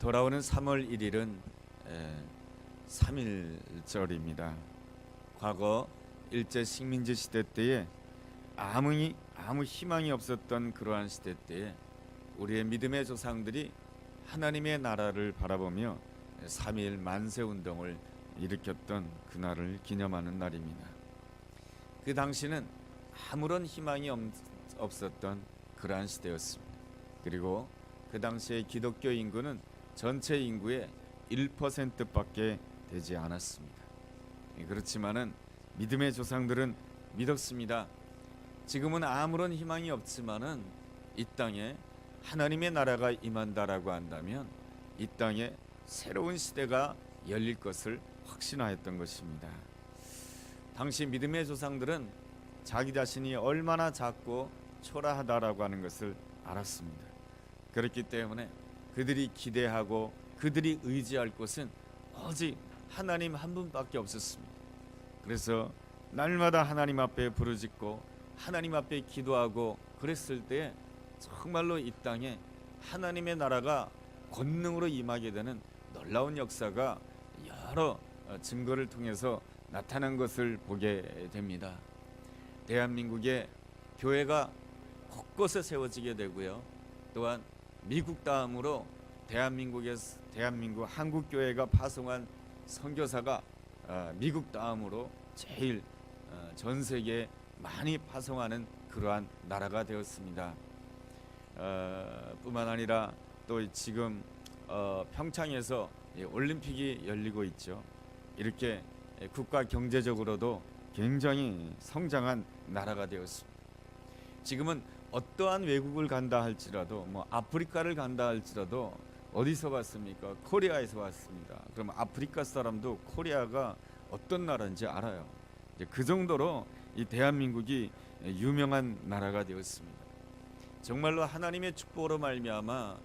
돌아오는 3월 1일은 3.1절입니다. 과거 일제 식민지 시대 때에 아무 희망이 없었던 그러한 시대 때에 우리의 믿음의 조상들이 하나님의 나라를 바라보며 3.1 만세 운동을 일으켰던 그날을 기념하는 날입니다. 그 당시는 아무런 희망이 없었던 그러한 시대였습니다. 그리고 그 당시의 기독교 인구는 전체 인구의 1%밖에 되지 않았습니다. 그렇지만은 믿음의 조상들은 믿었습니다. 지금은 아무런 희망이 없지만은 이 땅에 하나님의 나라가 임한다라고 한다면 이 땅에 새로운 시대가 열릴 것을 확신하였던 것입니다. 당시 믿음의 조상들은 자기 자신이 얼마나 작고 초라하다라고 하는 것을 알았습니다. 그렇기 때문에 그들이 기대하고 그들이 의지할 곳은 오직 하나님 한 분밖에 없었습니다. 그래서 날마다 하나님 앞에 부르짖고 하나님 앞에 기도하고 그랬을 때 정말로 이 땅에 하나님의 나라가 권능으로 임하게 되는 놀라운 역사가 여러 증거를 통해서 나타난 것을 보게 됩니다. 대한민국의 교회가 곳곳에 세워지게 되고요. 또한 미국 다음으로 대한민국 한국교회가 파송한 선교사가 미국 다음으로 제일 전 세계에 많이 파송하는 그러한 나라가 되었습니다. 뿐만 아니라 또 지금 평창에서 올림픽이 열리고 있죠. 이렇게 국가 경제적으로도 굉장히 성장한 나라가 되었습니다. 지금은 어떠한 외국을 간다 할지라도 아프리카를 간다 할지라도 어디서 왔습니까? 코리아에서 왔습니다. 그럼 아프리카 사람도 코리아가 어떤 나라인지 알아요. 그 정도로 이 대한민국이 유명한 나라가 되었습니다. 정말로 하나님의 축복으로 말미암아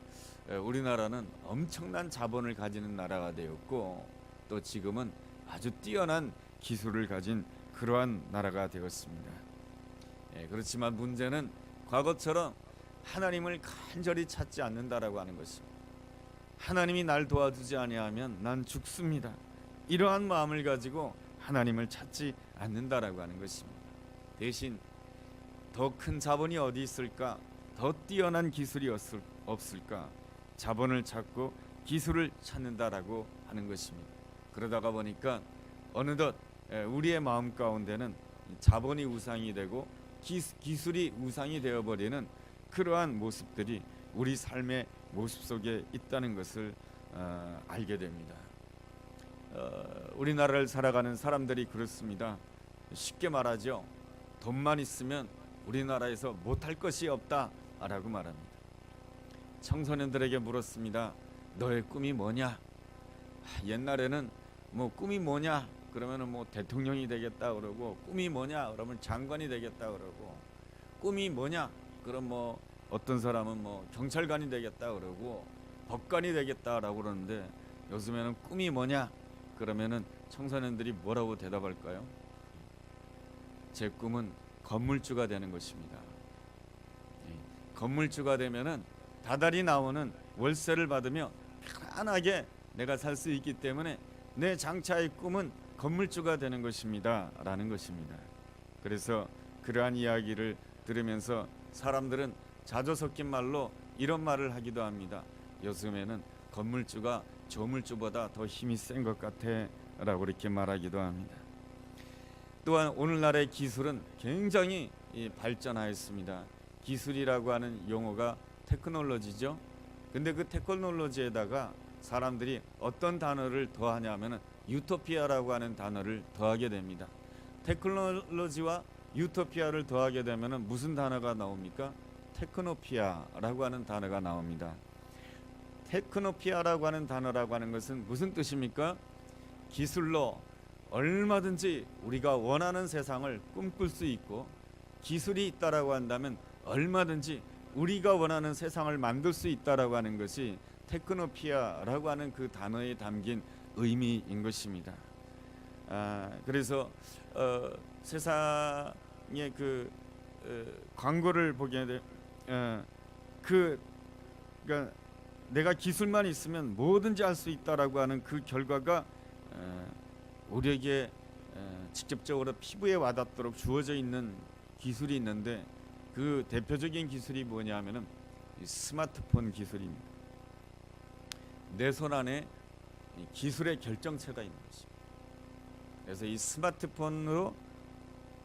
우리나라는 엄청난 자본을 가지는 나라가 되었고 또 지금은 아주 뛰어난 기술을 가진 그러한 나라가 되었습니다. 그렇지만 문제는 과거처럼 하나님을 간절히 찾지 않는다라고 하는 것입니다. 하나님이 날 도와주지 아니하면 난 죽습니다. 이러한 마음을 가지고 하나님을 찾지 않는다라고 하는 것입니다. 대신 더 큰 자본이 어디 있을까? 더 뛰어난 기술이 없을까? 자본을 찾고 기술을 찾는다라고 하는 것입니다. 그러다가 보니까 어느덧 우리의 마음 가운데는 자본이 우상이 되고 기술이 우상이 되어버리는 그러한 모습들이 우리 삶의 모습 속에 있다는 것을 알게 됩니다. 우리나라를 살아가는 사람들이 그렇습니다. 쉽게 말하죠. 돈만 있으면 우리나라에서 못할 것이 없다라고 말합니다. 청소년들에게 물었습니다. 너의 꿈이 뭐냐? 옛날에는 꿈이 뭐냐? 그러면은 대통령이 되겠다 그러고, 꿈이 뭐냐? 그러면 장관이 되겠다 그러고, 꿈이 뭐냐? 그럼 어떤 사람은 경찰관이 되겠다 그러고, 법관이 되겠다라고 그러는데 요즘에는 꿈이 뭐냐? 그러면은 청소년들이 뭐라고 대답할까요? 제 꿈은 건물주가 되는 것입니다. 건물주가 되면은 다달이 나오는 월세를 받으며 편안하게 내가 살 수 있기 때문에 내 장차의 꿈은 건물주가 되는 것입니다 라는 것입니다. 그래서 그러한 이야기를 들으면서 사람들은 자조 섞인 말로 이런 말을 하기도 합니다. 요즘에는 건물주가 조물주보다 더 힘이 센 것 같아 라고 이렇게 말하기도 합니다. 또한 오늘날의 기술은 굉장히 발전하였습니다. 기술이라고 하는 용어가 테크놀로지죠. 근데 그 테크놀로지에다가 사람들이 어떤 단어를 더하냐면은 유토피아라고 하는 단어를 더하게 됩니다. 테크놀로지와 유토피아를 더하게 되면은 무슨 단어가 나옵니까? 테크노피아라고 하는 단어가 나옵니다. 테크노피아라고 하는 단어라고 하는 것은 무슨 뜻입니까? 기술로 얼마든지 우리가 원하는 세상을 꿈꿀 수 있고, 기술이 있다라고 한다면 얼마든지 우리가 원하는 세상을 만들 수 있다라고 하는 것이 테크노피아라고 하는 그 단어에 담긴 의미인 것입니다. 그래서 세상의 그 광고를 보게 돼, 그러니까 내가 기술만 있으면 뭐든지 할 수 있다라고 하는 그 결과가 우리에게 직접적으로 피부에 와닿도록 주어져 있는 기술이 있는데, 그 대표적인 기술이 뭐냐면은 이 스마트폰 기술입니다. 내 손 안에 이 기술의 결정체가 있는 것입니다. 그래서 이 스마트폰으로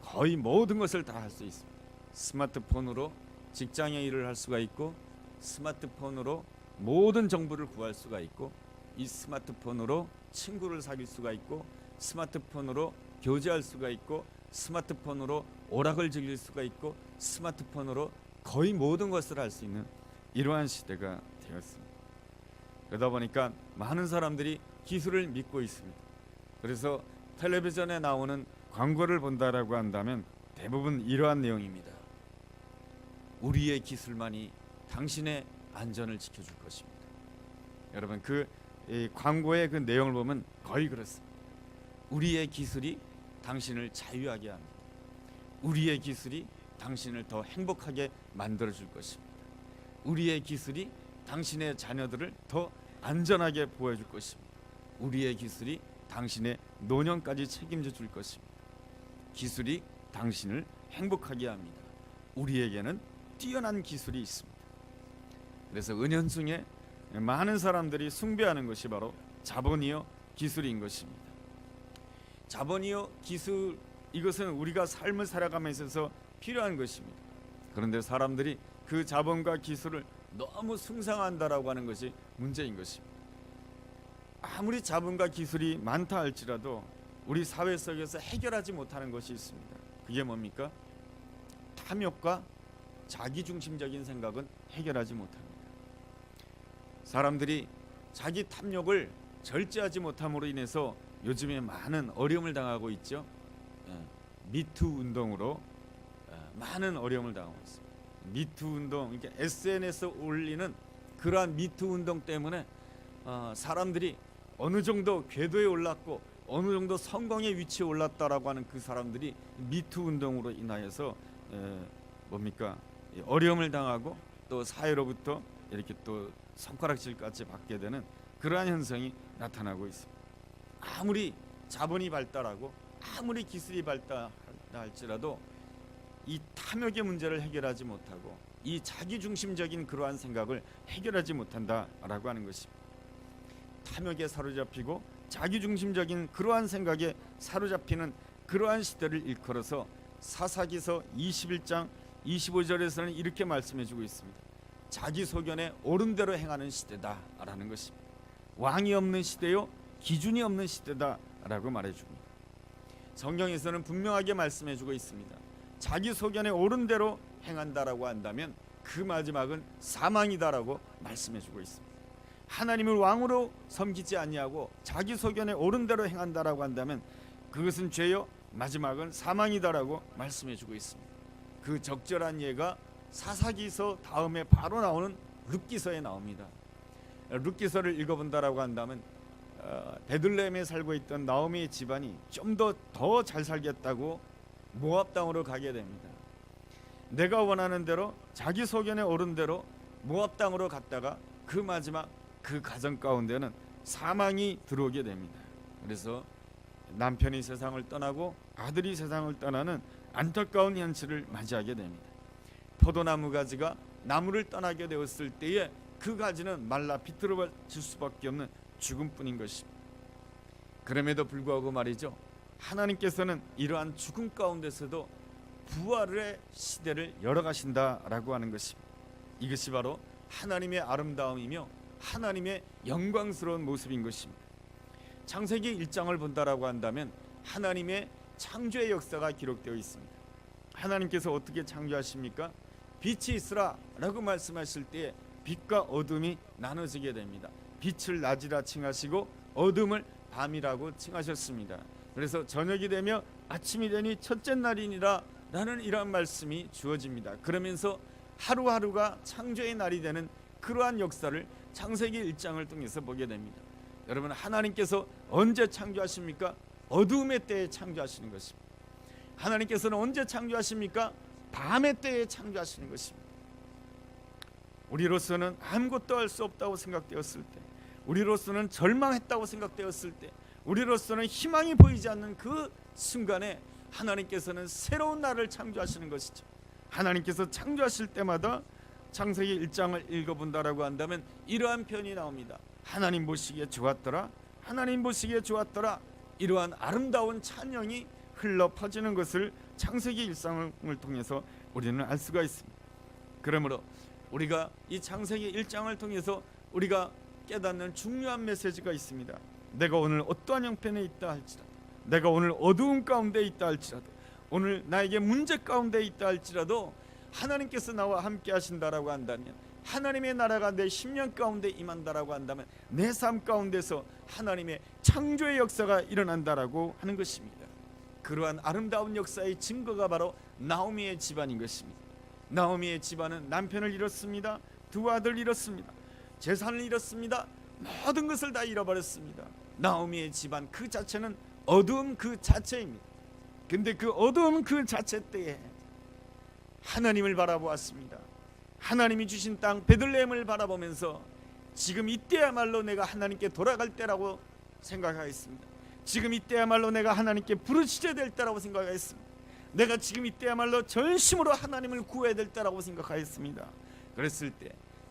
거의 모든 것을 다 할 수 있습니다. 스마트폰으로 직장의 일을 할 수가 있고, 스마트폰으로 모든 정보를 구할 수가 있고, 이 스마트폰으로 친구를 사귈 수가 있고, 스마트폰으로 교제할 수가 있고, 스마트폰으로 오락을 즐길 수가 있고, 스마트폰으로 거의 모든 것을 할 수 있는 이러한 시대가 되었습니다. 그러다 보니까 많은 사람들이 기술을 믿고 있습니다. 그래서 텔레비전에 나오는 광고를 본다라고 한다면 대부분 이러한 내용입니다. 우리의 기술만이 당신의 안전을 지켜줄 것입니다. 여러분, 이 광고의 그 내용을 보면 거의 그렇습니다. 우리의 기술이 당신을 자유하게 합니다. 우리의 기술이 당신을 더 행복하게 만들어줄 것입니다. 우리의 기술이 당신의 자녀들을 더 안전하게 보호해줄 것입니다. 우리의 기술이 당신의 노년까지 책임져 줄 것입니다. 기술이 당신을 행복하게 합니다. 우리에게는 뛰어난 기술이 있습니다. 그래서 은연중에 많은 사람들이 숭배하는 것이 바로 자본이요 기술인 것입니다. 자본이요 기술, 이것은 우리가 삶을 살아가면서 있어서 필요한 것입니다. 그런데 사람들이 그 자본과 기술을 너무 숭상한다라고 하는 것이 문제인 것입니다. 아무리 자본과 기술이 많다 할지라도 우리 사회 속에서 해결하지 못하는 것이 있습니다. 그게 뭡니까? 탐욕과 자기중심적인 생각은 해결하지 못합니다. 사람들이 자기 탐욕을 절제하지 못함으로 인해서 요즘에 많은 어려움을 당하고 있죠. 미투 운동으로 많은 어려움을 당하고 있습니다. 미투 운동, 이렇게 SNS에 올리는 그러한 미투 운동 때문에 사람들이 어느 정도 궤도에 올랐고 어느 정도 성공의 위치에 올랐다라고 하는 그 사람들이 미투 운동으로 인하여서 뭡니까? 어려움을 당하고 또 사회로부터 이렇게 또 손가락질까지 받게 되는 그러한 현상이 나타나고 있습니다. 아무리 자본이 발달하고 아무리 기술이 발달할지라도 이 탐욕의 문제를 해결하지 못하고 이 자기중심적인 그러한 생각을 해결하지 못한다라고 하는 것입니다. 탐욕에 사로잡히고 자기중심적인 그러한 생각에 사로잡히는 그러한 시대를 일컬어서 사사기서 21장 25절에서는 이렇게 말씀해주고 있습니다. 자기 소견에 옳은 대로 행하는 시대다라는 것입니다. 왕이 없는 시대요 기준이 없는 시대다라고 말해줍니다. 성경에서는 분명하게 말씀해주고 있습니다. 자기 소견에 옳은 대로 행한다라고 한다면 그 마지막은 사망이다라고 말씀해주고 있습니다. 하나님을 왕으로 섬기지 아니하고 자기 소견에 옳은 대로 행한다라고 한다면 그것은 죄요 마지막은 사망이다라고 말씀해주고 있습니다. 그 적절한 예가 사사기서 다음에 바로 나오는 룻기서에 나옵니다. 룻기서를 읽어본다라고 한다면 베들레헴에 살고 있던 나오미의 집안이 좀 더 잘 살겠다고 모압 땅으로 가게 됩니다. 내가 원하는 대로 자기 소견에 옳은 대로 모압 땅으로 갔다가 그 마지막 그 가정 가운데는 사망이 들어오게 됩니다. 그래서 남편이 세상을 떠나고 아들이 세상을 떠나는 안타까운 현실을 맞이하게 됩니다. 포도나무 가지가 나무를 떠나게 되었을 때에 그 가지는 말라 비틀어질 수밖에 없는 죽음뿐인 것입니다. 그럼에도 불구하고 말이죠, 하나님께서는 이러한 죽음 가운데서도 부활의 시대를 열어가신다라고 하는 것입니다. 이것이 바로 하나님의 아름다움이며 하나님의 영광스러운 모습인 것입니다. 창세기 1장을 본다라고 한다면 하나님의 창조의 역사가 기록되어 있습니다. 하나님께서 어떻게 창조하십니까? 빛이 있으라 라고 말씀하실 때에 빛과 어둠이 나눠지게 됩니다. 빛을 낮이라 칭하시고 어둠을 밤이라고 칭하셨습니다. 그래서 저녁이 되며 아침이 되니 첫째 날이니라 라는 이러한 말씀이 주어집니다. 그러면서 하루하루가 창조의 날이 되는 그러한 역사를 창세기 1장을 통해서 보게 됩니다. 여러분, 하나님께서 언제 창조하십니까? 어두움의 때에 창조하시는 것입니다. 하나님께서는 언제 창조하십니까? 밤의 때에 창조하시는 것입니다. 우리로서는 아무것도 할 수 없다고 생각되었을 때, 우리로서는 절망했다고 생각되었을 때, 우리로서는 희망이 보이지 않는 그 순간에 하나님께서는 새로운 나를 창조하시는 것이죠. 하나님께서 창조하실 때마다 창세기 1장을 읽어본다라고 한다면 이러한 편이 나옵니다. 하나님 보시기에 좋았더라, 하나님 보시기에 좋았더라. 이러한 아름다운 찬양이 흘러 퍼지는 것을 창세기 1장을 통해서 우리는 알 수가 있습니다. 그러므로 우리가 이 창세기 1장을 통해서 우리가 깨닫는 중요한 메시지가 있습니다. 내가 오늘 어떠한 형편에 있다 할지라도, 내가 오늘 어두운 가운데 있다 할지라도, 오늘 나에게 문제 가운데 있다 할지라도 하나님께서 나와 함께 하신다라고 한다면, 하나님의 나라가 내 심령 가운데 임한다라고 한다면 내 삶 가운데서 하나님의 창조의 역사가 일어난다라고 하는 것입니다. 그러한 아름다운 역사의 증거가 바로 나오미의 집안인 것입니다. 나오미의 집안은 남편을 잃었습니다. 두 아들 잃었습니다. 재산을 잃었습니다. 모든 것을 다 잃어버렸습니다. 나오미의 집안 그 자체는 어두움 그 자체입니다. 근데 그 어두움 그 자체 때에 하나님을 바라보았습니다. 하나님이 주신 땅 베들레헴을 바라보면서 지금 이때야말로 내가 하나님께 돌아갈 때라고 생각하였습니다. 지금 이때야말로 내가 하나님께 부르짖어야 될 때라고 생각하였습니다. 내가 지금 이때야말로 전심으로 하나님을 구해야 될 때라고 생각하였습니다. 그랬을 때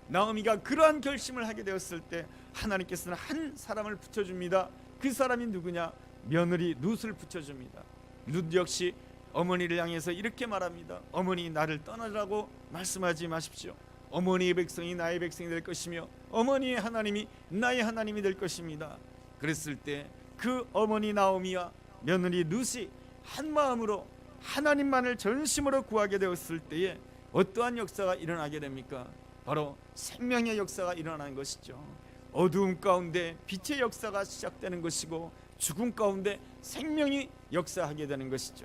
나오미가 그러한 결심을 하게 되었을 때 하나님께서는 한 사람을 붙여줍니다. 그 사람이 누구냐? 며느리 룻을 붙여줍니다. 룻 역시 어머니를 향해서 이렇게 말합니다. 어머니, 나를 떠나라고 말씀하지 마십시오. 어머니의 백성이 나의 백성이 될 것이며 어머니의 하나님이 나의 하나님이 될 것입니다. 그랬을 때 그 어머니 나오미와 며느리 룻이 한 마음으로 하나님만을 전심으로 구하게 되었을 때에 어떠한 역사가 일어나게 됩니까? 바로 생명의 역사가 일어나는 것이죠. 어두움 가운데 빛의 역사가 시작되는 것이고 죽음 가운데 생명이 역사하게 되는 것이죠.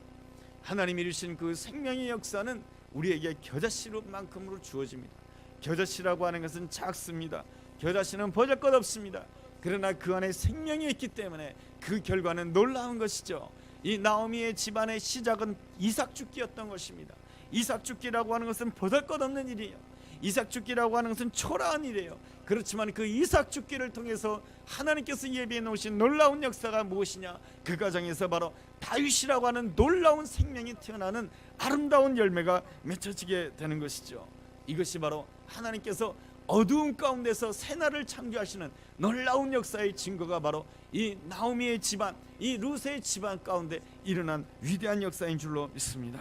하나님이 주신 그 생명의 역사는 우리에게 겨자씨만큼으로 주어집니다. 겨자씨라고 하는 것은 작습니다. 겨자씨는 버젓것 없습니다. 그러나 그 안에 생명이 있기 때문에 그 결과는 놀라운 것이죠. 이 나오미의 집안의 시작은 이삭 죽기였던 것입니다. 이삭 죽기라고 하는 것은 버젓것 없는 일이에요. 이삭 죽기라고 하는 것은 초라한 일이에요. 그렇지만 그 이삭 죽기를 통해서 하나님께서 예비해 놓으신 놀라운 역사가 무엇이냐? 그 과정에서 바로 다윗이라고 하는 놀라운 생명이 태어나는 아름다운 열매가 맺혀지게 되는 것이죠. 이것이 바로 하나님께서 어두움 가운데서 새날을 창조하시는 놀라운 역사의 증거가 바로 이 나오미의 집안, 이 룻의 집안 가운데 일어난 위대한 역사인 줄로 믿습니다.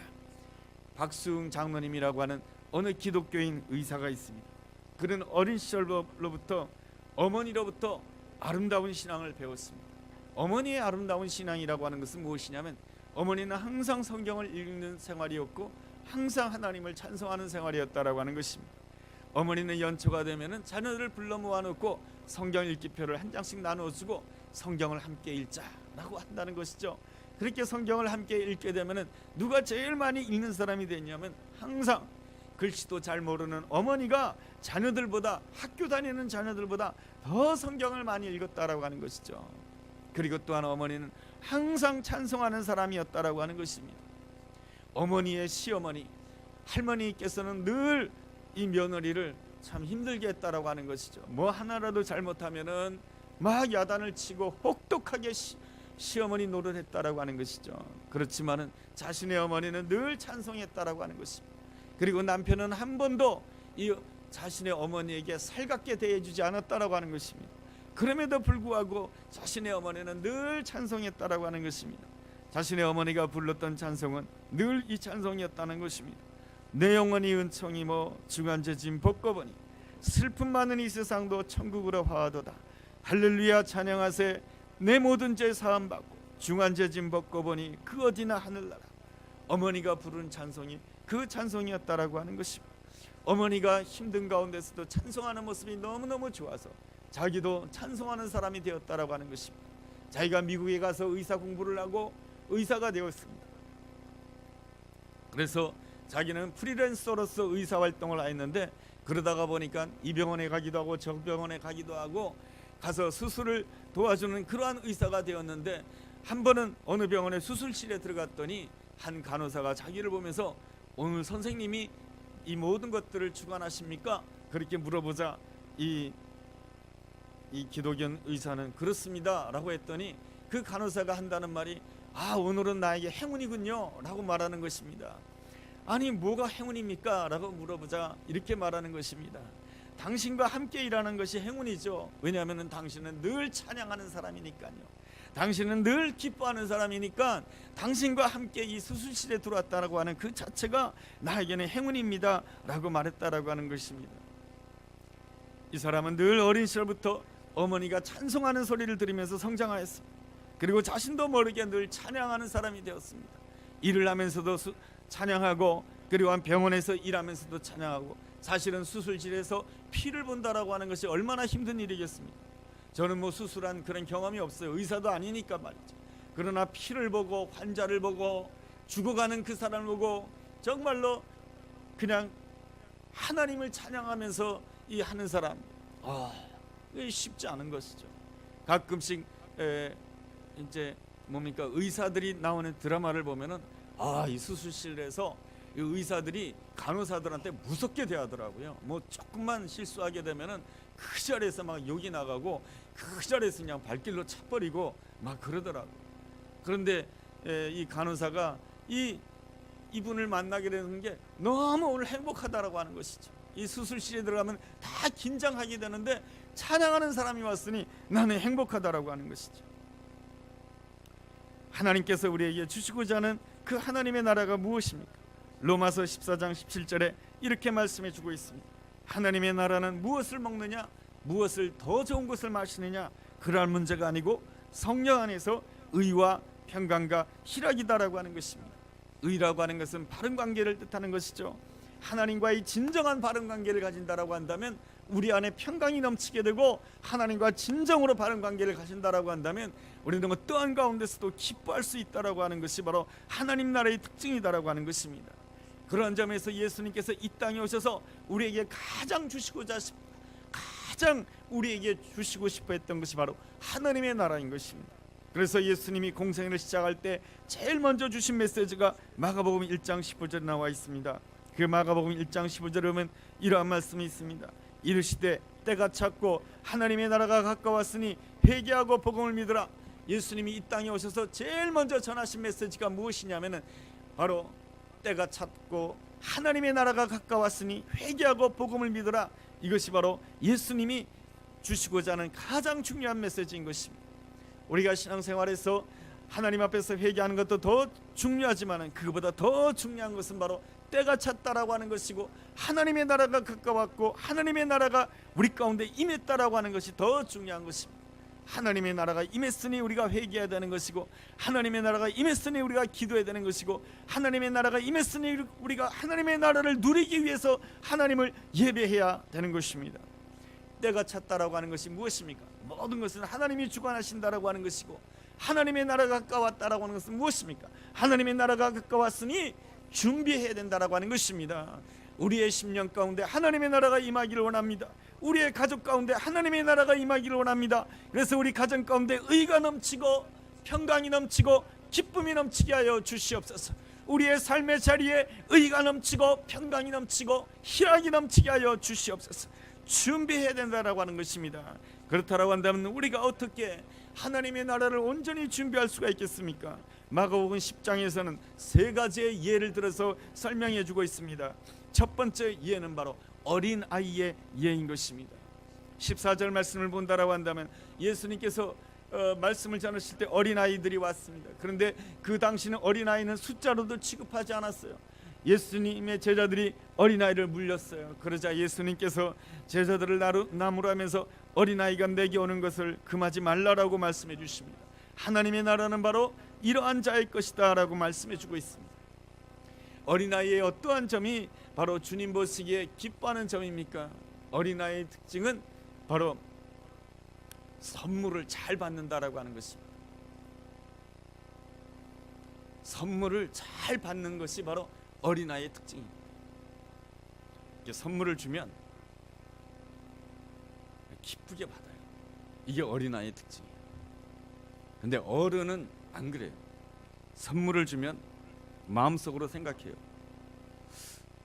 박수웅 장로님이라고 하는 어느 기독교인 의사가 있습니다. 그는 어린 시절로부터 어머니로부터 아름다운 신앙을 배웠습니다. 어머니의 아름다운 신앙이라고 하는 것은 무엇이냐면 어머니는 항상 성경을 읽는 생활이었고 항상 하나님을 찬송하는 생활이었다라고 하는 것입니다. 어머니는 연초가 되면은 자녀들을 불러 모아놓고 성경 읽기표를 한 장씩 나눠주고 성경을 함께 읽자라고 한다는 것이죠. 그렇게 성경을 함께 읽게 되면은 누가 제일 많이 읽는 사람이 되냐면 항상 글씨도 잘 모르는 어머니가 자녀들보다, 학교 다니는 자녀들보다 더 성경을 많이 읽었다라고 하는 것이죠. 그리고 또한 어머니는 항상 찬송하는 사람이었다라고 하는 것입니다. 어머니의 시어머니, 할머니께서는 늘 이 며느리를 참 힘들게 했다라고 하는 것이죠. 뭐 하나라도 잘못하면은 막 야단을 치고 혹독하게 시어머니 노릇 했다라고 하는 것이죠. 그렇지만은 자신의 어머니는 늘 찬송했다라고 하는 것입니다. 그리고 남편은 한 번도 이 자신의 어머니에게 살갑게 대해주지 않았다라고 하는 것입니다. 그럼에도 불구하고 자신의 어머니는 늘 찬송했다라고 하는 것입니다. 자신의 어머니가 불렀던 찬송은 늘 이 찬송이었다는 것입니다. 내 영혼이 은총이모 중한죄 짐 벗고보니 슬픔 많은 이 세상도 천국으로 화하도다. 할렐루야 찬양하세. 내 모든 죄 사함 받고 중한죄 짐 벗고보니 그 어디나 하늘나라. 어머니가 부른 찬송이 그 찬송이었다라고 하는 것입니다. 어머니가 힘든 가운데서도 찬송하는 모습이 너무너무 좋아서 자기도 찬송하는 사람이 되었다라고 하는 것입니다. 자기가 미국에 가서 의사 공부를 하고 의사가 되었습니다. 그래서 자기는 프리랜서로서 의사 활동을 했는데 그러다가 보니까 이 병원에 가기도 하고 저 병원에 가기도 하고 가서 수술을 도와주는 그러한 의사가 되었는데 한 번은 어느 병원의 수술실에 들어갔더니 한 간호사가 자기를 보면서 오늘 선생님이 이 모든 것들을 주관하십니까? 그렇게 물어보자 이 기독교 의사는 그렇습니다 라고 했더니 그 간호사가 한다는 말이 오늘은 나에게 행운이군요 라고 말하는 것입니다. 아니 뭐가 행운입니까? 라고 물어보자 이렇게 말하는 것입니다. 당신과 함께 일하는 것이 행운이죠. 왜냐하면 당신은 늘 찬양하는 사람이니까요. 당신은 늘 기뻐하는 사람이니까 당신과 함께 이 수술실에 들어왔다라고 하는 그 자체가 나에게는 행운입니다 라고 말했다라고 하는 것입니다. 이 사람은 늘 어린 시절부터 어머니가 찬송하는 소리를 들으면서 성장하였습니다. 그리고 자신도 모르게 늘 찬양하는 사람이 되었습니다. 일을 하면서도 찬양하고, 그리고 병원에서 일하면서도 찬양하고, 사실은 수술실에서 피를 본다라고 하는 것이 얼마나 힘든 일이겠습니까? 저는 뭐 수술한 그런 경험이 없어요. 의사도 아니니까 말이죠. 그러나 피를 보고 환자를 보고 죽어가는 그 사람을 보고 정말로 그냥 하나님을 찬양하면서 이 하는 사람, 이게 쉽지 않은 것이죠. 가끔씩 이제 뭡니까 의사들이 나오는 드라마를 보면은 이 수술실에서 이 의사들이 간호사들한테 무섭게 대하더라고요. 뭐 조금만 실수하게 되면은 그 자리에서 막 욕이 나가고 그 자리에서 그냥 발길로 차버리고 막 그러더라고요. 그런데 이 간호사가 이분을 만나게 되는 게 너무 오늘 행복하다라고 하는 것이죠. 이 수술실에 들어가면 다 긴장하게 되는데 찬양하는 사람이 왔으니 나는 행복하다라고 하는 것이죠. 하나님께서 우리에게 주시고자 하는 그 하나님의 나라가 무엇입니까? 로마서 14장 17절에 이렇게 말씀해 주고 있습니다. 하나님의 나라는 무엇을 먹느냐, 무엇을 더 좋은 것을 마시느냐, 그러한 문제가 아니고 성령 안에서 의와 평강과 희락이다라고 하는 것입니다. 의라고 하는 것은 바른 관계를 뜻하는 것이죠. 하나님과의 진정한 바른 관계를 가진다라고 한다면 우리 안에 평강이 넘치게 되고, 하나님과 진정으로 바른 관계를 가진다라고 한다면 우리는 어떠한 가운데서도 기뻐할 수 있다라고 하는 것이 바로 하나님 나라의 특징이다라고 하는 것입니다. 그런 점에서 예수님께서 이 땅에 오셔서 우리에게 가장 우리에게 주시고 싶어 했던 것이 바로 하나님의 나라인 것입니다. 그래서 예수님이 공생애를 시작할 때 제일 먼저 주신 메시지가 마가복음 1장 15절에 나와 있습니다. 그 마가복음 1장 15절에 보면 이러한 말씀이 있습니다. 이르시되 때가 찼고 하나님의 나라가 가까웠으니 회개하고 복음을 믿으라. 예수님이 이 땅에 오셔서 제일 먼저 전하신 메시지가 무엇이냐면은 바로 때가 찼고 하나님의 나라가 가까웠으니 회개하고 복음을 믿으라. 이것이 바로 예수님이 주시고자 하는 가장 중요한 메시지인 것입니다. 우리가 신앙생활에서 하나님 앞에서 회개하는 것도 더 중요하지만 그것보다 더 중요한 것은 바로 때가 찼다라고 하는 것이고, 하나님의 나라가 가까웠고 하나님의 나라가 우리 가운데 임했다라고 하는 것이 더 중요한 것입니다. 하나님의 나라가 임했으니 우리가 회개해야 되는 것이고, 하나님의 나라가 임했으니 우리가 기도해야 되는 것이고, 하나님의 나라가 임했으니 우리가 하나님의 나라를 누리기 위해서 하나님을 예배해야 되는 것입니다. 때가 찼다라고 하는 것이 무엇입니까? 모든 것은 하나님이 주관하신다라고 하는 것이고, 하나님의 나라가 가까웠다라고 하는 것은 무엇입니까? 하나님의 나라가 가까웠으니 준비해야 된다라고 하는 것입니다. 우리의 심령 가운데 하나님의 나라가 임하기를 원합니다. 우리의 가족 가운데 하나님의 나라가 임하기를 원합니다. 그래서 우리 가정 가운데 의가 넘치고 평강이 넘치고 기쁨이 넘치게 하여 주시옵소서. 우리의 삶의 자리에 의가 넘치고 평강이 넘치고 희락이 넘치게 하여 주시옵소서. 준비해야 된다라고 하는 것입니다. 그렇다라고 한다면 우리가 어떻게 하나님의 나라를 온전히 준비할 수가 있겠습니까? 마가복음 10장에서는 세 가지의 예를 들어서 설명해 주고 있습니다. 첫 번째 예는 바로 어린아이의 예인 것입니다. 14절 말씀을 본다라고 한다면 예수님께서 말씀을 전하실 때 어린아이들이 왔습니다. 그런데 그 당시는 어린아이는 숫자로도 취급하지 않았어요. 예수님의 제자들이 어린아이를 물렸어요. 그러자 예수님께서 제자들을 나무라면서 어린아이가 내게 오는 것을 금하지 말라라고 말씀해 주십니다. 하나님의 나라는 바로 이러한 자의 것이다 라고 말씀해 주고 있습니다. 어린아이의 어떠한 점이 바로 주님 보시기에 기뻐하는 점입니까? 어린아이의 특징은 바로 선물을 잘 받는다라고 하는 것입니다. 선물을 잘 받는 것이 바로 어린아이의 특징입니다. 선물을 주면 기쁘게 받아요. 이게 어린아이의 특징이에요. 근데 어른은 안 그래요. 선물을 주면 마음속으로 생각해요.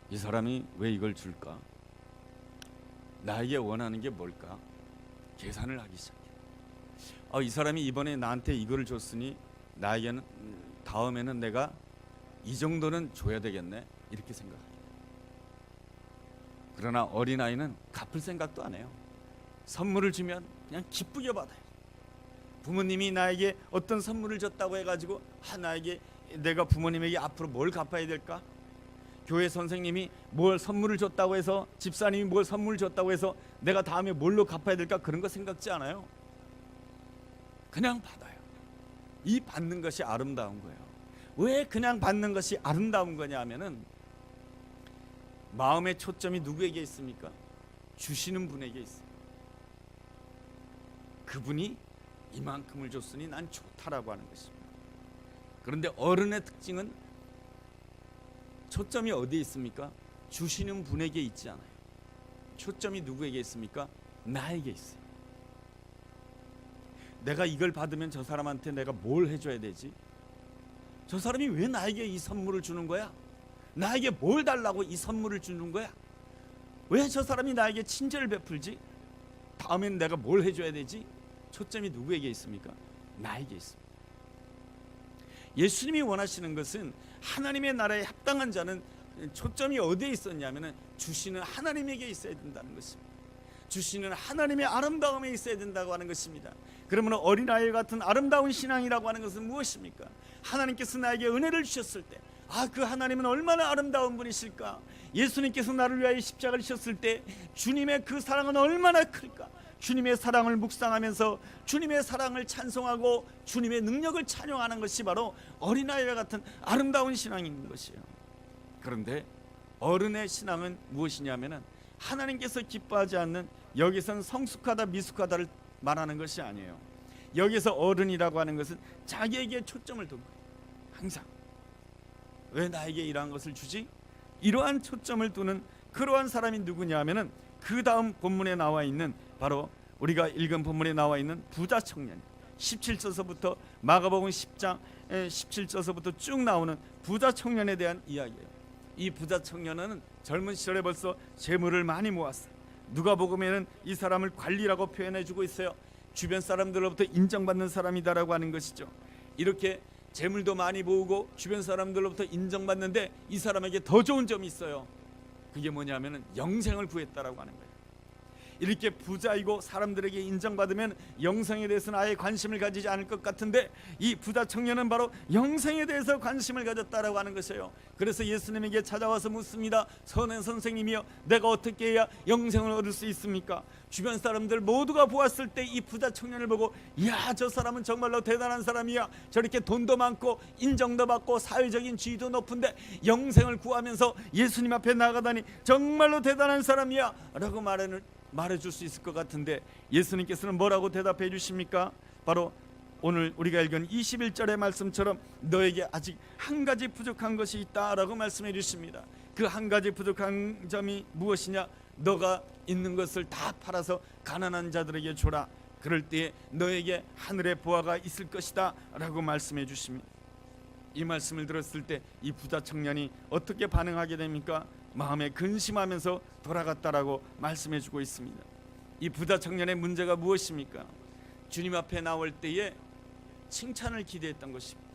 이 사람이 왜 이걸 줄까? 나에게 원하는 게 뭘까? 계산을 하기 시작해. 이 사람이 이번에 나한테 이거를 줬으니 나에게는 다음에는 내가 이 정도는 줘야 되겠네, 이렇게 생각합니다. 그러나 어린아이는 갚을 생각도 안 해요. 선물을 주면 그냥 기쁘게 받아요. 부모님이 나에게 어떤 선물을 줬다고 해가지고 내가 부모님에게 앞으로 뭘 갚아야 될까? 교회 선생님이 뭘 선물을 줬다고 해서, 집사님이 뭘 선물을 줬다고 해서 내가 다음에 뭘로 갚아야 될까? 그런 거 생각지 않아요. 그냥 받아요. 이 받는 것이 아름다운 거예요. 왜 그냥 받는 것이 아름다운 거냐 하면은, 마음의 초점이 누구에게 있습니까? 주시는 분에게 있어요. 그분이 이만큼을 줬으니 난 좋다라고 하는 것입니다. 그런데 어른의 특징은 초점이 어디에 있습니까? 주시는 분에게 있지 않아요. 초점이 누구에게 있습니까? 나에게 있어요. 내가 이걸 받으면 저 사람한테 내가 뭘 해줘야 되지? 저 사람이 왜 나에게 이 선물을 주는 거야? 나에게 뭘 달라고 이 선물을 주는 거야? 왜 저 사람이 나에게 친절을 베풀지? 다음엔 내가 뭘 해줘야 되지? 초점이 누구에게 있습니까? 나에게 있습니다. 예수님이 원하시는 것은 하나님의 나라에 합당한 자는 초점이 어디에 있었냐면 주시는 하나님에게 있어야 된다는 것입니다. 주시는 하나님의 아름다움에 있어야 된다고 하는 것입니다. 그러면 어린아이 같은 아름다운 신앙이라고 하는 것은 무엇입니까? 하나님께서 나에게 은혜를 주셨을 때, 그 하나님은 얼마나 아름다운 분이실까? 예수님께서 나를 위하여 십자가를 지셨을 때 주님의 그 사랑은 얼마나 클까? 주님의 사랑을 묵상하면서 주님의 사랑을 찬송하고 주님의 능력을 찬양하는 것이 바로 어린아이와 같은 아름다운 신앙인 것이에요. 그런데 어른의 신앙은 무엇이냐면 하나님께서 기뻐하지 않는, 여기서는 성숙하다 미숙하다를 말하는 것이 아니에요. 여기서 어른이라고 하는 것은 자기에게 초점을 둔 거예요. 항상 왜 나에게 이러한 것을 주지? 이러한 초점을 두는 그러한 사람이 누구냐 하면은 그 다음 본문에 나와 있는, 바로 우리가 읽은 본문에 나와 있는 부자 청년, 17절서부터 마가복음 10장 17절서부터 쭉 나오는 부자 청년에 대한 이야기예요. 이 부자 청년은 젊은 시절에 벌써 재물을 많이 모았어요. 누가복음에는 이 사람을 관리라고 표현해주고 있어요. 주변 사람들로부터 인정받는 사람이다라고 하는 것이죠. 이렇게 재물도 많이 모으고 주변 사람들로부터 인정받는데 이 사람에게 더 좋은 점이 있어요. 그게 뭐냐면 영생을 구했다라고 하는 거예요. 이렇게 부자이고 사람들에게 인정받으면 영생에 대해서는 아예 관심을 가지지 않을 것 같은데, 이 부자 청년은 바로 영생에 대해서 관심을 가졌다라고 하는 것이에요. 그래서 예수님에게 찾아와서 묻습니다. 선한 선생님이여, 내가 어떻게 해야 영생을 얻을 수 있습니까? 주변 사람들 모두가 보았을 때 이 부자 청년을 보고, 이야, 저 사람은 정말로 대단한 사람이야. 저렇게 돈도 많고 인정도 받고 사회적인 지위도 높은데 영생을 구하면서 예수님 앞에 나가다니 정말로 대단한 사람이야 라고 말해줄 수 있을 것 같은데, 예수님께서는 뭐라고 대답해 주십니까? 바로 오늘 우리가 읽은 21절의 말씀처럼 너에게 아직 한 가지 부족한 것이 있다라고 말씀해 주십니다. 그 한 가지 부족한 점이 무엇이냐? 너가 있는 것을 다 팔아서 가난한 자들에게 줘라. 그럴 때에 너에게 하늘의 보화가 있을 것이다 라고 말씀해 주십니다. 이 말씀을 들었을 때 이 부자 청년이 어떻게 반응하게 됩니까? 마음에 근심하면서 돌아갔다라고 말씀해 주고 있습니다. 이 부자 청년의 문제가 무엇입니까? 주님 앞에 나올 때에 칭찬을 기대했던 것입니다.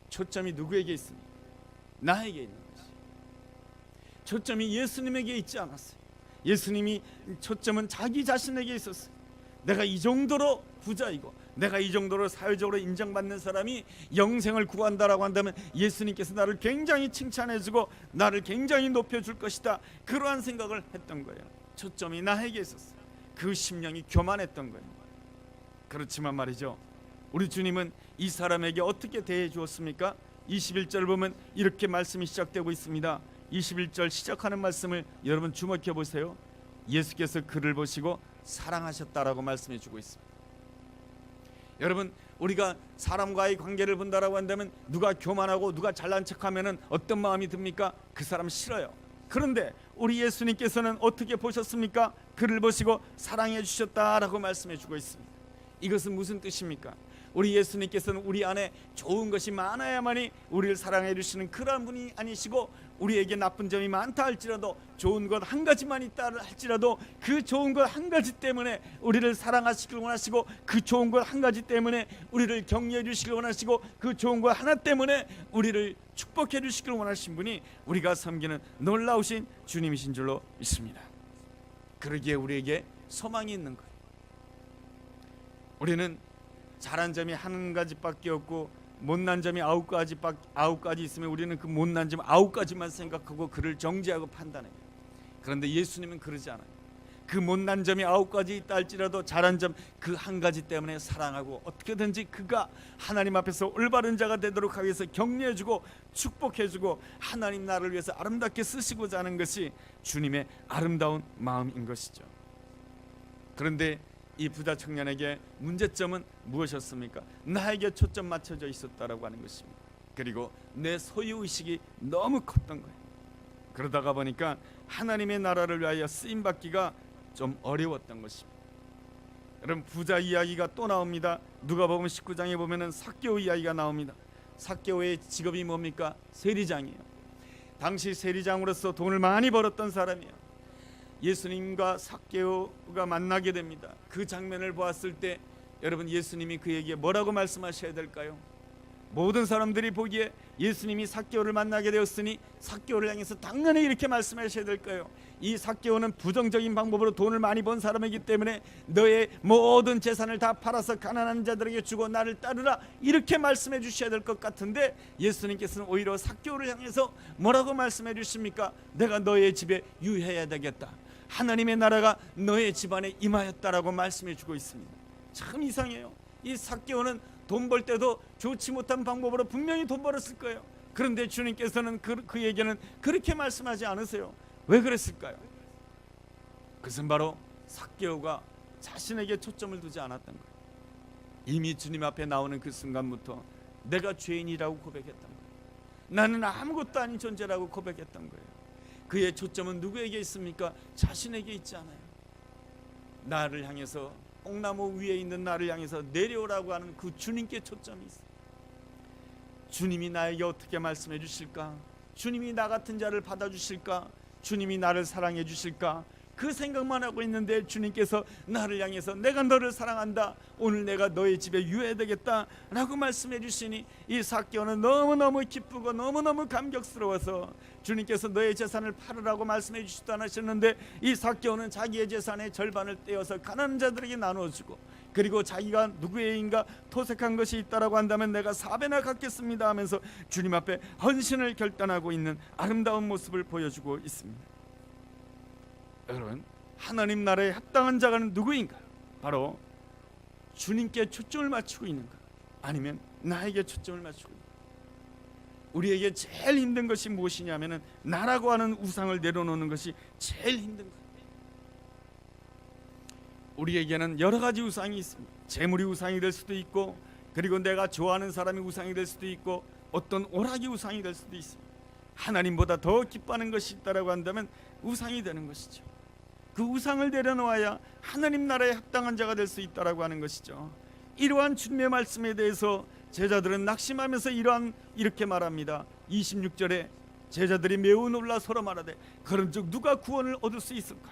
초점이 누구에게 있습니까? 나에게 있는 것이에요. 초점이 예수님에게 있지 않았어요. 예수님이 초점은 자기 자신에게 있었어요. 내가 이 정도로 부자이고 내가 이 정도로 사회적으로 인정받는 사람이 영생을 구한다라고 한다면 예수님께서 나를 굉장히 칭찬해주고 나를 굉장히 높여줄 것이다, 그러한 생각을 했던 거예요. 초점이 나에게 있었어요. 그 심령이 교만했던 거예요. 그렇지만 말이죠, 우리 주님은 이 사람에게 어떻게 대해 주었습니까? 21절 보면 이렇게 말씀이 시작되고 있습니다. 21절 시작하는 말씀을 여러분 주목해 보세요. 예수께서 그를 보시고 사랑하셨다라고 말씀해 주고 있습니다. 여러분, 우리가 사람과의 관계를 본다라고 한다면 누가 교만하고 누가 잘난 척하면은 어떤 마음이 듭니까? 그 사람 싫어요. 그런데 우리 예수님께서는 어떻게 보셨습니까? 그를 보시고 사랑해 주셨다라고 말씀해 주고 있습니다. 이것은 무슨 뜻입니까? 우리 예수님께서는 우리 안에 좋은 것이 많아야만이 우리를 사랑해 주시는 그런 분이 아니시고, 우리에게 나쁜 점이 많다 할지라도 좋은 것 한 가지만 있다 할지라도 그 좋은 것 한 가지 때문에 우리를 사랑하시길 원하시고, 그 좋은 것 한 가지 때문에 우리를 격려해 주시길 원하시고, 그 좋은 것 하나 때문에 우리를 축복해 주시길 원하신 분이 우리가 섬기는 놀라우신 주님이신 줄로 믿습니다. 그러기에 우리에게 소망이 있는 거예요. 우리는 잘한 점이 한 가지밖에 없고 못난 점이 아홉 가지 있으면 우리는 그 못난 점 아홉 가지만 생각하고 그를 정죄하고 판단해요. 그런데 예수님은 그러지 않아요. 그 못난 점이 아홉 가지 있다 할지라도 잘한 점 그 한 가지 때문에 사랑하고, 어떻게든지 그가 하나님 앞에서 올바른 자가 되도록 하기 위해서 격려해주고 축복해주고 하나님 나라를 위해서 아름답게 쓰시고자 하는 것이 주님의 아름다운 마음인 것이죠. 그런데 이 부자 청년에게 문제점은 무엇이었습니까? 나에게 초점 맞춰져 있었다라고 하는 것입니다. 그리고 내 소유의식이 너무 컸던 거예요. 그러다가 보니까 하나님의 나라를 위하여 쓰임받기가 좀 어려웠던 것입니다. 여러분, 부자 이야기가 또 나옵니다. 누가복음 19장에 보면은 삭개오 이야기가 나옵니다. 삭개오의 직업이 뭡니까? 세리장이에요. 당시 세리장으로서 돈을 많이 벌었던 사람이에요. 예수님과 삭개오가 만나게 됩니다. 그 장면을 보았을 때 여러분, 예수님이 그에게 뭐라고 말씀하셔야 될까요? 모든 사람들이 보기에 예수님이 삭개오를 만나게 되었으니 삭개오를 향해서 당연히 이렇게 말씀하셔야 될까요? 이 삭개오는 부정적인 방법으로 돈을 많이 번 사람이기 때문에 너의 모든 재산을 다 팔아서 가난한 자들에게 주고 나를 따르라, 이렇게 말씀해 주셔야 될 것 같은데 예수님께서는 오히려 삭개오를 향해서 뭐라고 말씀해 주십니까? 내가 너의 집에 유해해야 되겠다, 하나님의 나라가 너의 집안에 임하였다라고 말씀해 주고 있습니다. 참 이상해요. 이 삭개오는 돈 벌 때도 좋지 못한 방법으로 분명히 돈 벌었을 거예요. 그런데 주님께서는 그에게는 그렇게 말씀하지 않으세요. 왜 그랬을까요? 그것은 바로 삭개오가 자신에게 초점을 두지 않았던 거예요. 이미 주님 앞에 나오는 그 순간부터 내가 죄인이라고 고백했던 거예요. 나는 아무것도 아닌 존재라고 고백했던 거예요. 그의 초점은 누구에게 있습니까? 자신에게 있지 않아요. 나를 향해서, 뽕나무 위에 있는 나를 향해서 내려오라고 하는 그 주님께 초점이 있어요. 주님이 나에게 어떻게 말씀해 주실까? 주님이 나 같은 자를 받아주실까? 주님이 나를 사랑해 주실까? 그 생각만 하고 있는데 주님께서 나를 향해서 내가 너를 사랑한다, 오늘 내가 너의 집에 유해야 되겠다 라고 말씀해 주시니 이 삭개오는 너무너무 기쁘고 너무너무 감격스러워서, 주님께서 너의 재산을 팔으라고 말씀해 주시도 않으셨는데 이 삭개오는 자기의 재산의 절반을 떼어서 가난한 자들에게 나눠주고, 그리고 자기가 누구에게인가 토색한 것이 있다라고 한다면 내가 4배나 갚겠습니다 하면서 주님 앞에 헌신을 결단하고 있는 아름다운 모습을 보여주고 있습니다. 여러분, 하나님 나라에 합당한 자가 누구인가? 바로 주님께 초점을 맞추고 있는가? 아니면 나에게 초점을 맞추고 있는가? 우리에게 제일 힘든 것이 무엇이냐면은 나라고 하는 우상을 내려놓는 것이 제일 힘든 거예요. 우리에게는 여러 가지 우상이 있습니다. 재물이 우상이 될 수도 있고, 그리고 내가 좋아하는 사람이 우상이 될 수도 있고, 어떤 오락이 우상이 될 수도 있습니다. 하나님보다 더 기뻐하는 것이 있다라고 한다면 우상이 되는 것이죠. 그 우상을 내려놓아야 하나님 나라에 합당한 자가 될 수 있다라고 하는 것이죠. 이러한 주님의 말씀에 대해서 제자들은 낙심하면서 이렇게 말합니다. 26절에 제자들이 매우 놀라 서로 말하되 그런즉 누가 구원을 얻을 수 있을까?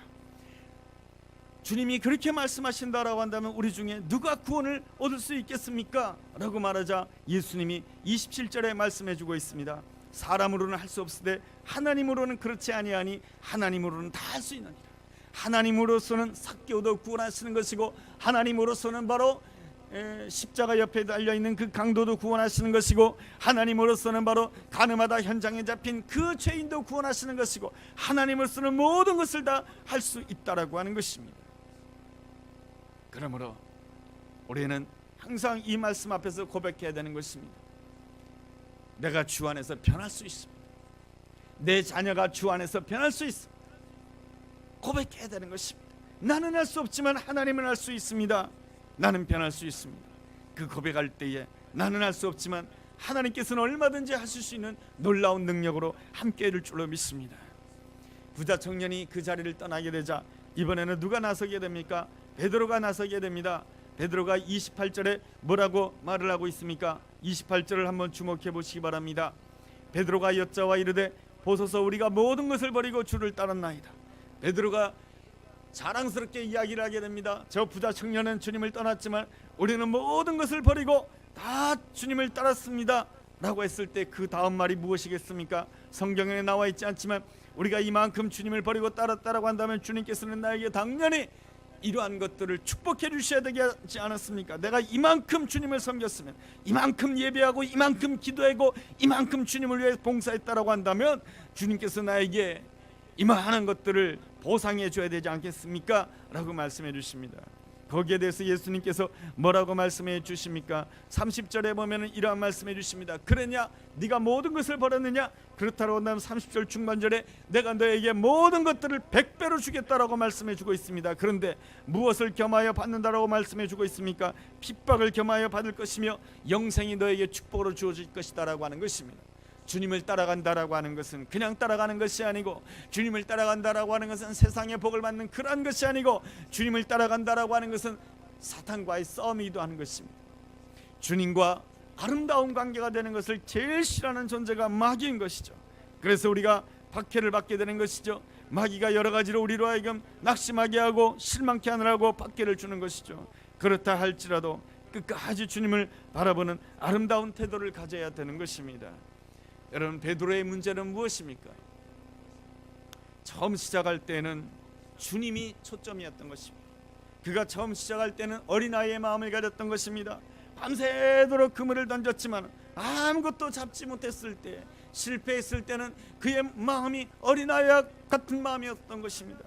주님이 그렇게 말씀하신다라고 한다면 우리 중에 누가 구원을 얻을 수 있겠습니까? 라고 말하자 예수님이 27절에 말씀해주고 있습니다. 사람으로는 할 수 없으되 하나님으로는 그렇지 아니하니 하나님으로는 다 할 수 있느니라. 하나님으로서는 삭개오도 구원하시는 것이고, 하나님으로서는 바로 십자가 옆에 달려있는 그 강도도 구원하시는 것이고, 하나님으로서는 바로 가늠하다 현장에 잡힌 그 죄인도 구원하시는 것이고, 하나님으로서는 모든 것을 다 할 수 있다라고 하는 것입니다. 그러므로 우리는 항상 이 말씀 앞에서 고백해야 되는 것입니다. 내가 주 안에서 변할 수 있습니다. 내 자녀가 주 안에서 변할 수 있습니다. 고백해야 되는 것입니다. 나는 할 수 없지만 하나님은 할 수 있습니다. 나는 변할 수 있습니다. 그 고백할 때에 나는 할 수 없지만 하나님께서는 얼마든지 하실 수 있는 놀라운 능력으로 함께 할 줄로 믿습니다. 부자 청년이 그 자리를 떠나게 되자 이번에는 누가 나서게 됩니까? 베드로가 나서게 됩니다. 베드로가 28절에 뭐라고 말을 하고 있습니까? 28절을 한번 주목해 보시기 바랍니다. 베드로가 여짜와 이르되 보소서 우리가 모든 것을 버리고 주를 따랐나이다. 베드로가 자랑스럽게 이야기를 하게 됩니다. 저 부자 청년은 주님을 떠났지만 우리는 모든 것을 버리고 다 주님을 따랐습니다 라고 했을 때 그 다음 말이 무엇이겠습니까? 성경에 나와 있지 않지만 우리가 이만큼 주님을 버리고 따랐다라고 한다면 주님께서는 나에게 당연히 이러한 것들을 축복해 주셔야 되지 않았습니까? 내가 이만큼 주님을 섬겼으면, 이만큼 예배하고 이만큼 기도하고 이만큼 주님을 위해 봉사했다라고 한다면 주님께서 나에게 이만한 것들을 보상해 줘야 되지 않겠습니까? 라고 말씀해 주십니다. 거기에 대해서 예수님께서 뭐라고 말씀해 주십니까? 30절에 보면 이러한 말씀해 주십니다. 그러냐? 네가 모든 것을 버렸느냐? 그렇다고 한다면 30절 중반절에 내가 너에게 모든 것들을 100배로 주겠다라고 말씀해 주고 있습니다. 그런데 무엇을 겸하여 받는다라고 말씀해 주고 있습니까? 핍박을 겸하여 받을 것이며 영생이 너에게 축복으로 주어질 것이다 라고 하는 것입니다. 주님을 따라간다라고 하는 것은 그냥 따라가는 것이 아니고, 주님을 따라간다라고 하는 것은 세상의 복을 받는 그러한 것이 아니고, 주님을 따라간다라고 하는 것은 사탄과의 싸움이기도 하는 것입니다. 주님과 아름다운 관계가 되는 것을 제일 싫어하는 존재가 마귀인 것이죠. 그래서 우리가 박해를 받게 되는 것이죠. 마귀가 여러 가지로 우리로 하여금 낙심하게 하고 실망케 하느라고 박해를 주는 것이죠. 그렇다 할지라도 끝까지 주님을 바라보는 아름다운 태도를 가져야 되는 것입니다. 여러분, 베드로의 문제는 무엇입니까? 처음 시작할 때는 주님이 초점이었던 것입니다. 그가 처음 시작할 때는 어린아이의 마음을 가졌던 것입니다. 밤새도록 그물을 던졌지만 아무것도 잡지 못했을 때, 실패했을 때는 그의 마음이 어린아이와 같은 마음이었던 것입니다.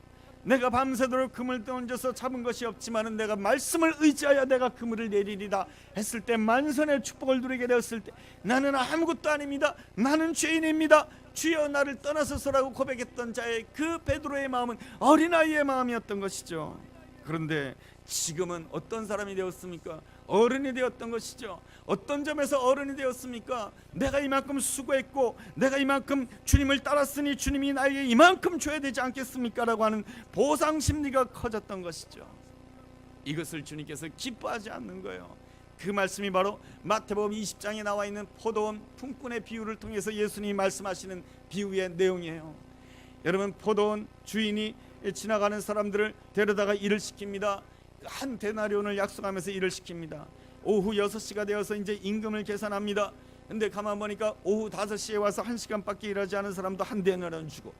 내가 밤새도록 그물 던져서 잡은 것이 없지만 내가 말씀을 의지하여 내가 그물을 내리리라 했을 때, 만선의 축복을 누리게 되었을 때 나는 아무것도 아닙니다, 나는 죄인입니다, 주여 나를 떠나소서라고 고백했던 자의 그 베드로의 마음은 어린아이의 마음이었던 것이죠. 그런데 지금은 어떤 사람이 되었습니까? 어른이 되었던 것이죠. 어떤 점에서 어른이 되었습니까? 내가 이만큼 수고했고 내가 이만큼 주님을 따랐으니 주님이 나에게 이만큼 줘야 되지 않겠습니까? 라고 하는 보상 심리가 커졌던 것이죠. 이것을 주님께서 기뻐하지 않는 거예요. 그 말씀이 바로 마태복음 20장에 나와 있는 포도원 품꾼의 비유를 통해서 예수님이 말씀하시는 비유의 내용이에요. 여러분, 포도원 주인이 지나가는 사람들을 데려다가 일을 시킵니다. 한 데나리온을 약속하면서 일을 시킵니다. 오후 6시가 되어서 이제 임금을 계산합니다. 근데 가만 보니까 오후 5시에 와서 1시간밖에 일하지 않은 사람도 한 데나리온 주고,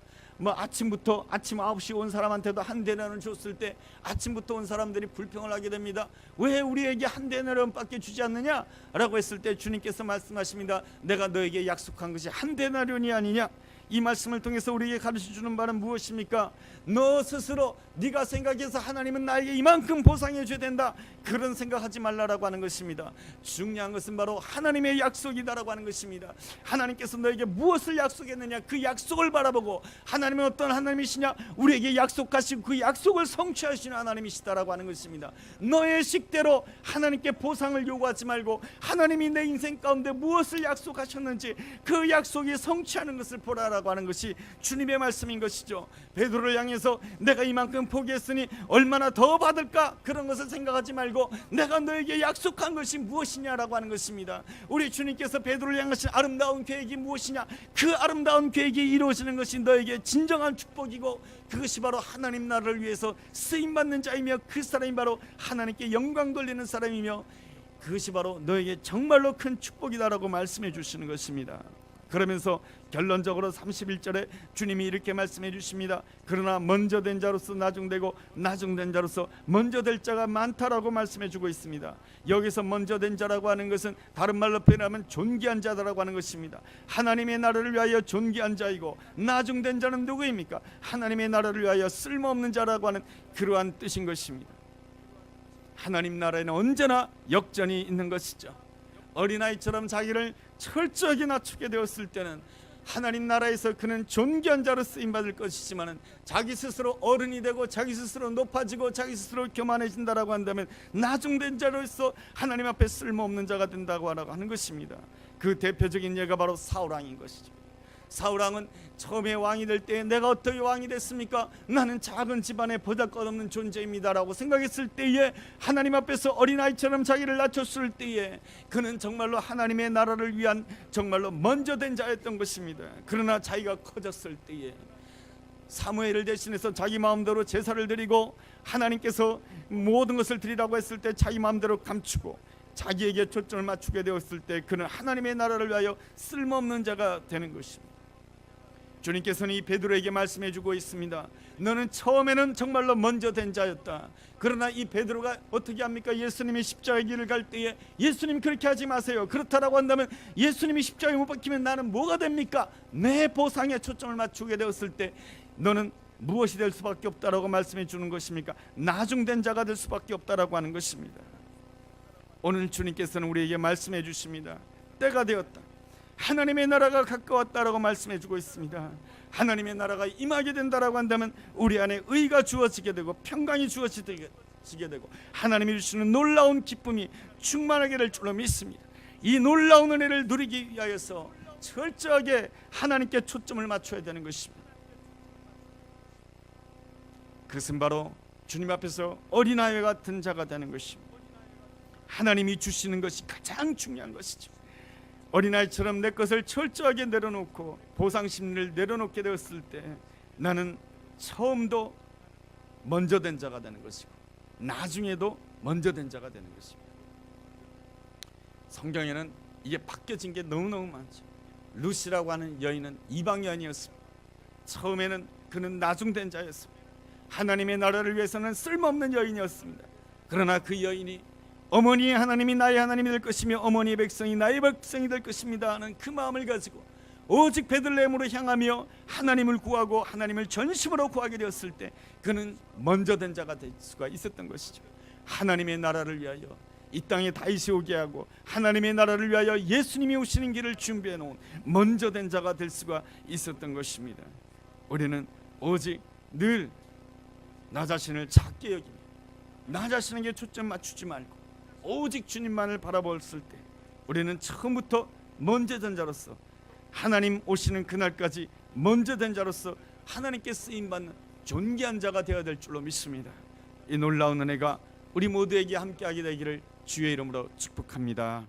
아침부터 아침 9시에 온 사람한테도 한 데나리온 줬을 때 아침부터 온 사람들이 불평을 하게 됩니다. 왜 우리에게 한 데나리온밖에 주지 않느냐? 라고 했을 때 주님께서 말씀하십니다. 내가 너에게 약속한 것이 한 데나리온이 아니냐? 이 말씀을 통해서 우리에게 가르쳐주는 바는 무엇입니까? 너 스스로 네가 생각해서 하나님은 나에게 이만큼 보상해 줘야 된다, 그런 생각하지 말라라고 하는 것입니다. 중요한 것은 바로 하나님의 약속이다라고 하는 것입니다. 하나님께서 너에게 무엇을 약속했느냐, 그 약속을 바라보고 하나님은 어떤 하나님이시냐, 우리에게 약속하시고 그 약속을 성취하시는 하나님이시다라고 하는 것입니다. 너의 식대로 하나님께 보상을 요구하지 말고 하나님이 내 인생 가운데 무엇을 약속하셨는지 그 약속이 성취하는 것을 보라라고 하는 것이 주님의 말씀인 것이죠. 베드로를 향해서 내가 이만큼 포기했으니 얼마나 더 받을까, 그런 것을 생각하지 말고 내가 너에게 약속한 것이 무엇이냐라고 하는 것입니다. 우리 주님께서 베드로를 향하신 아름다운 계획이 무엇이냐, 그 아름다운 계획이 이루어지는 것이 너에게 진정한 축복이고, 그것이 바로 하나님 나라를 위해서 쓰임받는 자이며, 그 사람이 바로 하나님께 영광 돌리는 사람이며, 그것이 바로 너에게 정말로 큰 축복이다라고 말씀해 주시는 것입니다. 그러면서 결론적으로 31절에 주님이 이렇게 말씀해 주십니다. 그러나 먼저 된 자로서 나중되고 나중된 자로서 먼저 될 자가 많다라고 말씀해 주고 있습니다. 여기서 먼저 된 자라고 하는 것은 다른 말로 표현하면 존귀한 자다라고 하는 것입니다. 하나님의 나라를 위하여 존귀한 자이고, 나중된 자는 누구입니까? 하나님의 나라를 위하여 쓸모없는 자라고 하는 그러한 뜻인 것입니다. 하나님 나라에는 언제나 역전이 있는 것이죠. 어린아이처럼 자기를 철저하게 낮추게 되었을 때는 하나님 나라에서 그는 존귀한 자로 쓰임받을 것이지만, 자기 스스로 어른이 되고 자기 스스로 높아지고 자기 스스로 교만해진다라고 한다면 나중된 자로서 하나님 앞에 쓸모없는 자가 된다고 하는 것입니다. 그 대표적인 예가 바로 사울왕인 것이죠. 사울왕은 처음에 왕이 될 때 내가 어떻게 왕이 됐습니까? 나는 작은 집안의 보잘것없는 존재입니다라고 생각했을 때에 하나님 앞에서 어린아이처럼 자기를 낮췄을 때에 그는 정말로 하나님의 나라를 위한 정말로 먼저 된 자였던 것입니다. 그러나 자기가 커졌을 때에 사무엘을 대신해서 자기 마음대로 제사를 드리고 하나님께서 모든 것을 드리라고 했을 때 자기 마음대로 감추고 자기에게 초점을 맞추게 되었을 때 그는 하나님의 나라를 위하여 쓸모없는 자가 되는 것입니다. 주님께서는 이 베드로에게 말씀해 주고 있습니다. 너는 처음에는 정말로 먼저 된 자였다. 그러나 이 베드로가 어떻게 합니까? 예수님이 십자가의 길을 갈 때에 예수님 그렇게 하지 마세요. 그렇다라고 한다면 예수님이 십자가에 못 박히면 나는 뭐가 됩니까? 내 보상에 초점을 맞추게 되었을 때 너는 무엇이 될 수밖에 없다라고 말씀해 주는 것입니까? 나중된 자가 될 수밖에 없다라고 하는 것입니다. 오늘 주님께서는 우리에게 말씀해 주십니다. 때가 되었다. 하나님의 나라가 가까웠다라고 말씀해 주고 있습니다. 하나님의 나라가 임하게 된다라고 한다면 우리 안에 의가 주어지게 되고 평강이 주어지게 되고 하나님이 주시는 놀라운 기쁨이 충만하게 될 줄로 믿습니다. 이 놀라운 은혜를 누리기 위하여서 철저하게 하나님께 초점을 맞춰야 되는 것입니다. 그것은 바로 주님 앞에서 어린아이 같은 자가 되는 것입니다. 하나님이 주시는 것이 가장 중요한 것이죠. 어린아이처럼 내 것을 철저하게 내려놓고 보상심리를 내려놓게 되었을 때 나는 처음도 먼저 된 자가 되는 것이고 나중에도 먼저 된 자가 되는 것입니다. 성경에는 이게 바뀌어진 게 너무너무 많죠. 루시라고 하는 여인은 이방 여인이었습니다. 처음에는 그는 나중된 자였습니다. 하나님의 나라를 위해서는 쓸모없는 여인이었습니다. 그러나 그 여인이 어머니의 하나님이 나의 하나님이 될 것이며 어머니의 백성이 나의 백성이 될 것입니다 하는 그 마음을 가지고 오직 베들레헴으로 향하며 하나님을 구하고 하나님을 전심으로 구하게 되었을 때 그는 먼저 된 자가 될 수가 있었던 것이죠. 하나님의 나라를 위하여 이 땅에 다윗이 오게 하고 하나님의 나라를 위하여 예수님이 오시는 길을 준비해 놓은 먼저 된 자가 될 수가 있었던 것입니다. 우리는 오직 늘 나 자신을 작게 여기며 나 자신에게 초점 맞추지 말고 오직 주님만을 바라보았을 때 우리는 처음부터 먼저 된 자로서 하나님 오시는 그날까지 먼저 된 자로서 하나님께 쓰임받는 존귀한 자가 되어야 될 줄로 믿습니다. 이 놀라운 은혜가 우리 모두에게 함께하게 되기를 주의 이름으로 축복합니다.